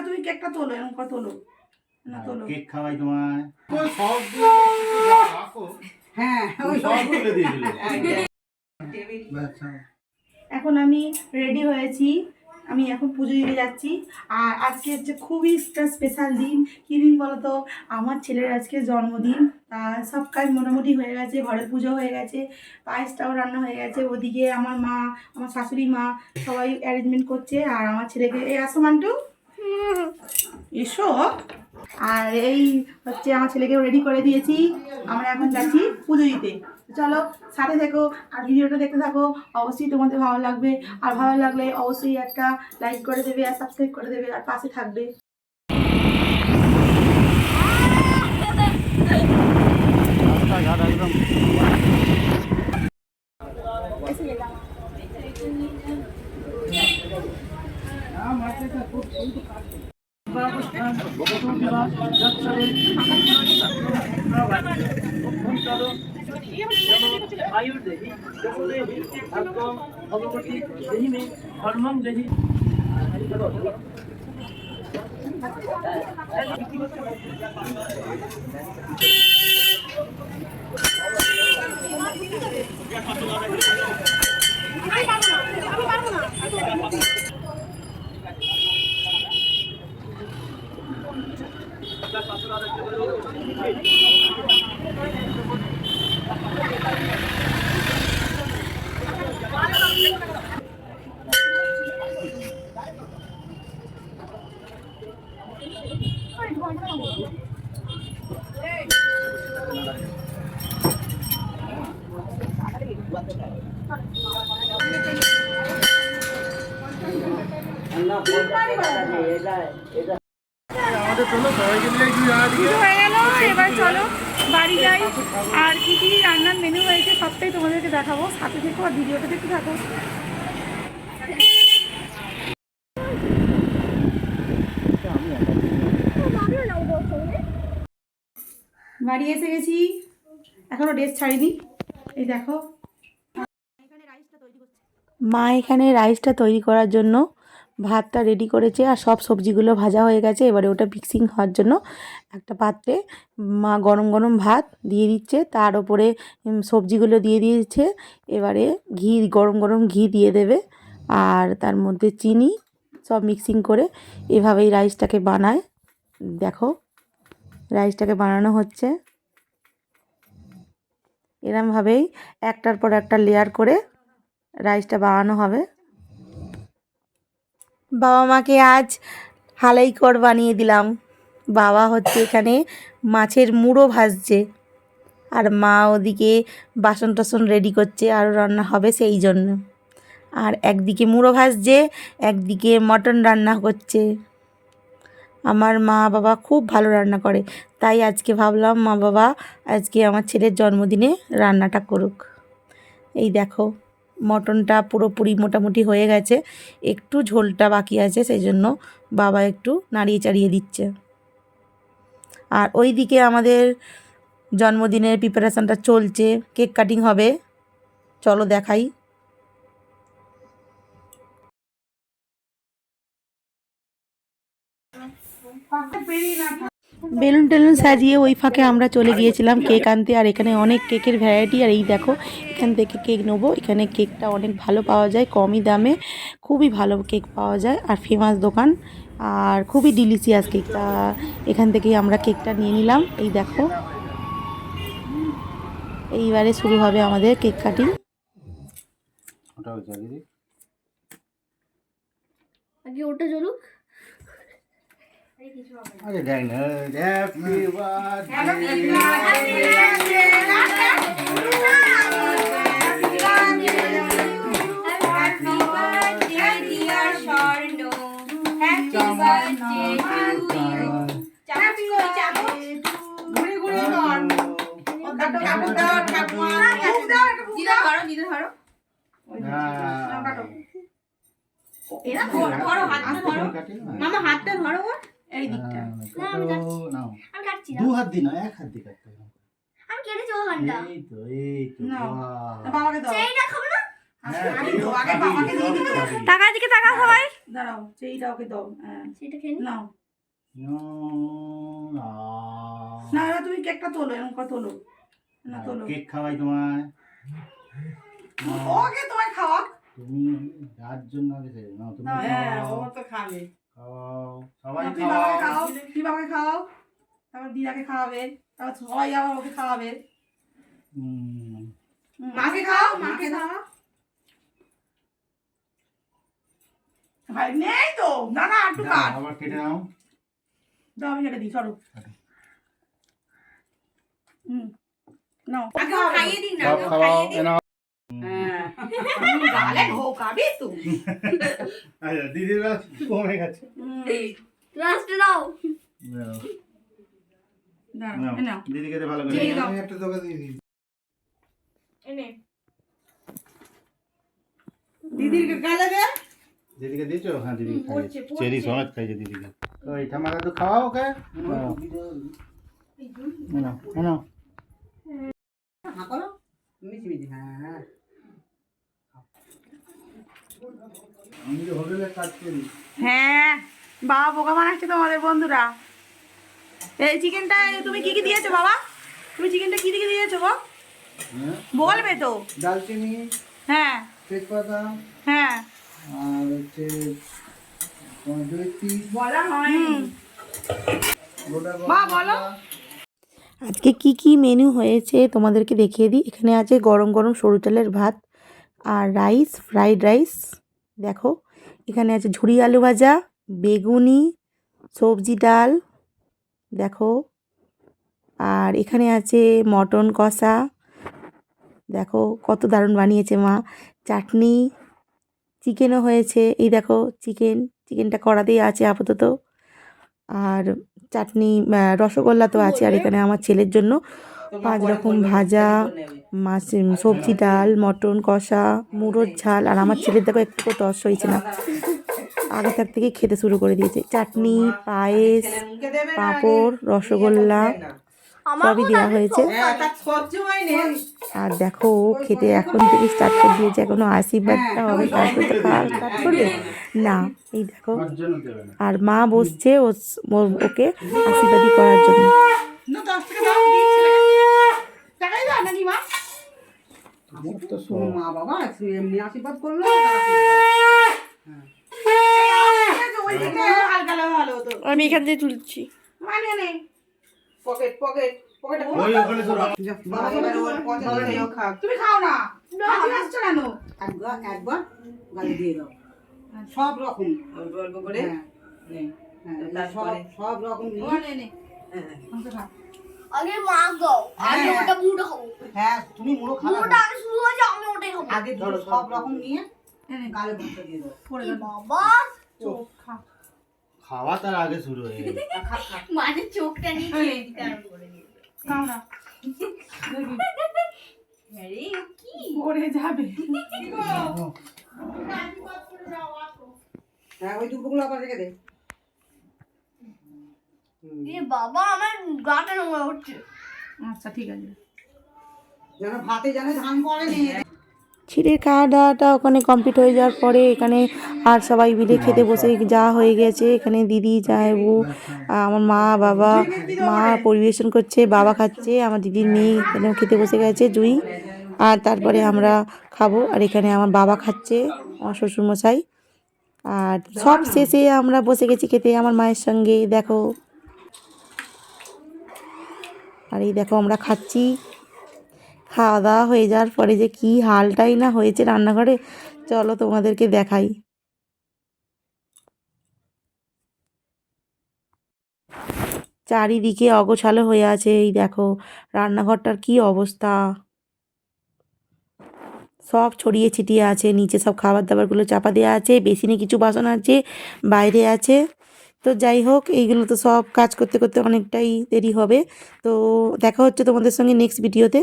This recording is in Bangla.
তুমি কেকটা তোলো, এরকম তোলো না, তোলো। কেক খাওয়াই তোমায়। হ্যাঁ, এখন আমি রেডি হয়েছি, আমি এখন পুজো দিতে যাচ্ছি। আর আজকে হচ্ছে খুবই স্পেশাল দিন। কী দিন বলো তো? আমার ছেলের আজকে জন্মদিন। সব কাজ মোটামুটি হয়ে গেছে, ঘরের পুজো হয়ে গেছে, পায়েসটাও রান্না হয়ে গেছে। ওদিকে আমার মা, আমার শাশুড়ি মা সবাই অ্যারেঞ্জমেন্ট করছে। আর আমার ছেলেকে, এই আসো মান্টু, এসো। আর এই হচ্ছে আমার ছেলেকেও রেডি করে দিয়েছি। আমরা এখন যাচ্ছি পুজো দিতে। চলো সাথে থেকো আর ভিডিওটা দেখতে থাকো, অবশ্যই তোমাদের ভালো লাগবে। আর ভালো লাগলে অবশ্যই একটা লাইক করে দেবে আর সাবস্ক্রাইব করে দেবে আর পাশে থাকবে। आयुर्देवी जगदेवी भाग्यम भगवती देहि में धर्मम देहि এবার চলো বাড়ি যাই। আর কি কি রান্নার মেনু হয়েছে সবটাই তোমাদেরকে দেখাবো, সাথে থেকো আর ভিডিওটা দেখতে থাকো। বাড়ি এসে গেছি, এখনো ড্রেস ছাড়িনি। এই দেখো মা এখানে রাইসটা তৈরি করার জন্য ভাতটা রেডি করেছে আর সব সবজিগুলো ভাজা হয়ে গেছে। এবারে ওটা মিক্সিং হওয়ার জন্য একটা পাত্রে মা গরম গরম ভাত দিয়ে দিচ্ছে, তার ওপরে সবজিগুলো দিয়ে দিয়েছে। এবারে ঘি, গরম গরম ঘি দিয়ে দেবে আর তার মধ্যে চিনি সব মিক্সিং করে এভাবেই রাইসটাকে বানায়। দেখো রাইসটাকে বানানো হচ্ছে এরমভাবেই, একটার পর একটা লেয়ার করে রাইসটা বানানো হবে। বাবা মাকে আজ হালাইকর বানিয়ে দিলাম। বাবা হচ্ছে এখানে মাছের মুড়ো ভাজছে আর মা ওদিকে বাসন টাসন রেডি করছে, আরও রান্না হবে সেই জন্য। আর একদিকে মুড়ো ভাজছে, একদিকে মটন রান্না করছে। আমার মা বাবা খুব ভালো রান্না করে, তাই আজকে ভাবলাম মা বাবা আজকে আমার ছেলের জন্মদিনে রান্নাটা করুক। এই দেখো মটনটা পুরোপুরি মোটামুটি হয়ে গেছে, একটু ঝোলটা বাকি আছে, সেই জন্য বাবা একটু নাড়িয়ে চাড়িয়ে দিচ্ছে। আর ওই দিকে আমাদের জন্মদিনের প্রিপারেশানটা চলছে, কেক কাটিং হবে, চলো দেখাই। বেলুন টেলুন সাজিয়ে ওই ফাঁকে আমরা চলে গিয়েছিলাম কেক আনতে। আর এখানে অনেক কেকের ভ্যারাইটি। আর এই দেখো এখান থেকে কেক নেবো, এখানে কেকটা অনেক ভালো পাওয়া যায়, কমই দামে খুবই ভালো কেক পাওয়া যায় আর ফেমাস দোকান আর খুবই ডিলিশিয়াস কেকটা। এখান থেকেই আমরা কেকটা নিয়ে নিলাম। এই দেখো এইবারে শুরু হবে আমাদের কেক কাটিং। আগে ওটা জ্বলুক। আরে দেখ না, হ্যাপি বার্থডে ডিয়ার স্বর্ণ, হ্যাপি বার্থডে টু ইউ। চাপি কই চাপো, ঘুরে ঘুরে কর। কাটো কাটো দাও ঠাকুমা, দিদা ধরো, দিদা ধরো। না কাটো, এরা ধরো, হাতটা ধরো মামা, হাতটা ধরো এই দিকটা। আমি কাটছি। কাটছি না। 2 হাত দি না, 1 হাত দি কাটতে হবে। আমি কেটেছি ওখানটা। এই তো নাও। বাহ। বাবাকে দাও। সেইটা খাবো না? হ্যাঁ, আগে তুইও তো, আগে খাবি, বাবাকে দিয়ে সব দিতে খাবি। টাকার দিকে টাকা সবাই। দাঁড়াও, সেইটা ওকে দাও। হ্যাঁ, সেটা খেয়ে নি। নাও। নো, না এবার তুমি কেকটা তোলো, এরকম করে তোলো। না তোলো। কেক খাওয়াই তোমায়। ওকে তোমায় খাওয়া। তুমি যার জন্য আগে ছেড়ে নাও, তুমি হ্যাঁ, ও খাওয়াও, তো খাবে। খাওয়াও, সবাই তুমি বাবাকে খাও, খাওয়াও। তুমি বাবাকে খাও। তারপর দিদাকে খাওয়াবে, তারপর সবাই আবার ওকে খাওয়াবে। হুম, মাকে খাও, মাকে খাও। ভাই নেই তো, না না একটু যাও, কাট। আবার কেটে নাও। দাও আমি কেটে দিই, সরো। নাও। আগে ও খাইয়ে দিন না, সব আগে ও খাওয়াও, খাইয়ে দিন। এ নাও। গালে ঢোকাবি তুই। আচ্ছা, দিদির বেলা কমে গেছে। লাস্টে দাও। নাও, দাঁড়াও, নাও, এই নাও। দিদিকে দে ভালো করে। দিয়ে দাও। আমি একটা তোকে দিয়ে দিই। এনে। দিদির গালে দে। দিদিকে দিয়েছো? হ্যাঁ, দিদিকে খাইয়েছি। চেরি সমেত খাইয়েছে দিদিকে। ওই ঠাম্মা দাদু খাওয়াও ওকে। নাও, নাও। আমি তো হোটেলে কাজ করি। হ্যাঁ, বাবা বোকা বানাচ্ছে তোমাদের বন্ধুরা। এই চিকেনটা তুমি কি কি দিয়েছো বাবা? তুমি চিকেনটা কি কি দিয়েছো গো? হ্যাঁ, বলবে তো। দালচিনি, হ্যাঁ তেজপাতা, হ্যাঁ, আর হচ্ছে তোমার 2 পিস বলা হয়নি। গোটা মা বলো। আজকে কি কি মেনু হয়েছে তোমাদেরকে দেখিয়ে দিই। এখানে আছে গরম গরম সরু চালের ভাত আর রাইস, ফ্রাইড রাইস। দেখো এখানে আছে ঝুরি আলু ভাজা, বেগুনি, সবজি ডাল। দেখো আর এখানে আছে মটন কষা। দেখো কত দারুণ বানিয়েছে মা। চাটনি, চিকেনও হয়েছে। এই দেখো চিকেনটা কড়াতেই আছে আপাতত। আর চাটনি, রসগোল্লা তো আছে। আর এখানে আমার ছেলের জন্য 5 রকম ভাজা, মাছ, সবজি ডাল, মটন কষা, মুড়োর ঝাল। আর আমার ছেলের দেখো একটু তস হয়েছে না, আগে থাক থেকে খেতে শুরু করে দিয়েছে। চাটনি, পায়েস, পাঁপড়, রসগোল্লা সবই দেওয়া হয়েছে। আর দেখো ও খেতে এখন থেকে স্টার্ট করে দিয়েছে। এখনো আশীর্বাদটা হবে, তারপরে তো খাওয়া স্টার্ট করবে না। এই দেখো, আমার জন্য দেবে না। আর মা বসছে ওকে আশীর্বাদই করার জন্য। আমার তো শোনো। মা বাবা এমনি আশীর্বাদ করলো। আমি এখান থেকে তুলছি। পকেট পকেট পকেটে ওই ওখানে তো বাবা এবার ওর পছন্দের খাক। তুমি খাও না, হাতে আসছো কেন? একবার গালি দিয়ে দাও। সব রকম অল্প অল্প করে। সব রকম নিয়ে। আগে মা গো, আগে ওটা মুড়ো খাবো। হ্যাঁ তুমি মুড়ো খাবে। মুড়োটা আগে শুরু হয়েছে, আমি ওটাই খাবো। আগে ধরো সব রকম নিয়ে গালে ভর্তা দিয়ে দাও। এ বাবা, খাওয়া তার আগে শুরু হয়ে গেছে। মাঝে চোখটা নিয়ে খেয়ে দিতে আরম্ভ করে দিয়েছে। খাও না, আরে ও কি? পড়ে যাবে। হ্যাঁ ওই দুপুরগুলো আবার রেখে দে। এ বাবা, আমার গাটা নোংরা হচ্ছে। আচ্ছা ঠিক আছে। যেন ভাতে যেন ধান পড়ে নি। ছিঁড়ে খাওয়া দাওয়াটা ওখানে কমপ্লিট হয়ে যাওয়ার পরে এখানে আর সবাই মিলে খেতে বসে যাওয়া হয়ে গেছে। এখানে দিদি, জামাইবাবু, আমার মা, বাবা। মা পরিবেশন করছে, বাবা খাচ্ছে, আমার দিদির মেয়ে এখানে খেতে বসে গেছে, জুই। আর তারপরে আমরা খাবো। আর এখানে আমার বাবা খাচ্ছে, আমার শ্বশুরমশাই। আর সব শেষে আমরা বসে গেছি খেতে আমার মায়ের সঙ্গে। দেখো, আর এই দেখো আমরা খাচ্ছি। খাওয়া দাওয়া হয়ে যাওয়ার পরে যে কি হালটাই না হয়েছে রান্নাঘরে, চলো তোমাদেরকে দেখাই। চারিদিকে অগোছালো হয়ে আছে। এই দেখো রান্নাঘরটার কি অবস্থা, সব ছড়িয়ে ছিটিয়ে আছে। নিচে সব খাবার দাবারগুলো চাপা দেওয়া আছে, বেসিনে কিছু বাসন আছে, বাইরে আছে। তো যাই হোক, এইগুলো তো সব কাজ করতে করতে অনেকটাই দেরি হবে। তো দেখা হচ্ছে তোমাদের সঙ্গে নেক্সট ভিডিওতে।